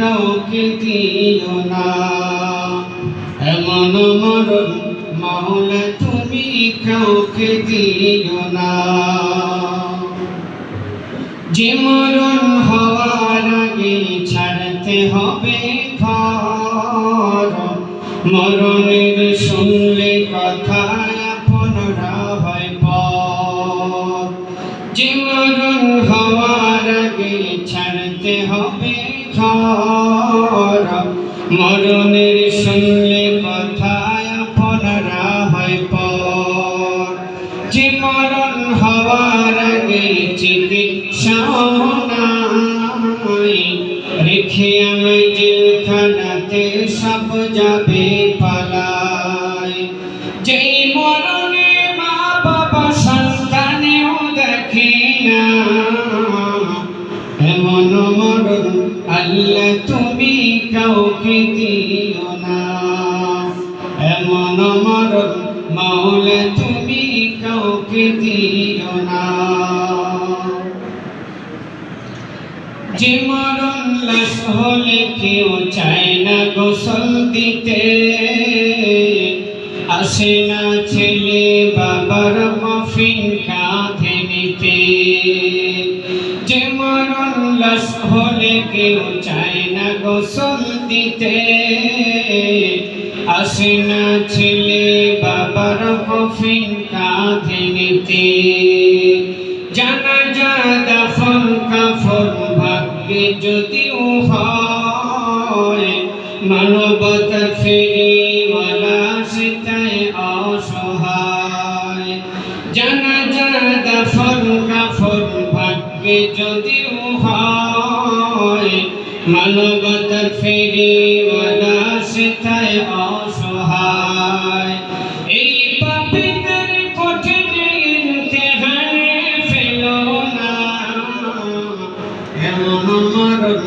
কাউকে দিও না। এমন মরণ মাওলা তুমি কাউকে দিও না। যে মরণ হওয়ার আগে ছাড়তে হবে ঘর, মরণের শুনলে কথা আপনরা হয় পর। যে মরণ হওয়ার আগে ছাড়তে হবে ঘর, মরণের শুনলে কথা আপনরা হয় পর। যে মরণ হওয়ার আগে চিকিৎসা নাই, রেখে আমায় জেলখানাতে সব যাবে পালায়। যেই মরণে মা বাবা সন্তানেও দেখে না, এমন মরণ আল্লাহ তুমি কাউকে দিও না। এমন মরণ মাওলা তুমি কাউকে দিও না। যে মরণ লাশ হলে কেউ চায় না গোসল দিতে, আসে না ছেলে বাবার কফিন কাঁধে নিতে। যে মরণ লাশ হলে কেউ চায় না গোসল দিতে, আসে না ছেলে বাবার কফিন কাঁধে নিতে। জানাজা দাফন কাফন ভাগ্যে যদিও হয়, মানবতার ফেরিওয়ালা সেটাই অসহায়। জানাজা দাফন কাফন ভাগ্যে যদিও হয়, মানবতার ফেরিওয়ালা সেটাই অসহায়। এই পাপীদের কঠিন ইমতিহানে ফেলো না, এমন মরণ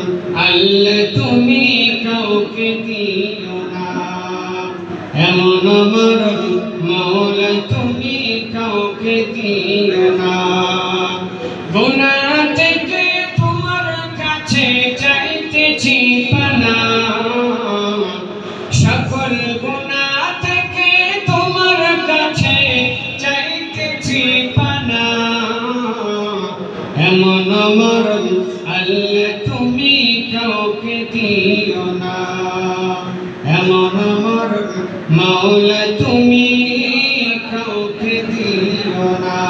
আল্লাহ তুমি কাউকে দিও না। এমন মরণ মাওলা তুমি কাউকে দিও না। গুনাহ থেকে তোমার কাছে চাইতেছি পানা, সকল গুনাহ থেকে তোমার কাছে চাইতেছি পানা। এমন মরণ আল্লাহ তুমি কাউকে দিও না। এমন মরণ মাওলা তুমি কাউকে দিও না।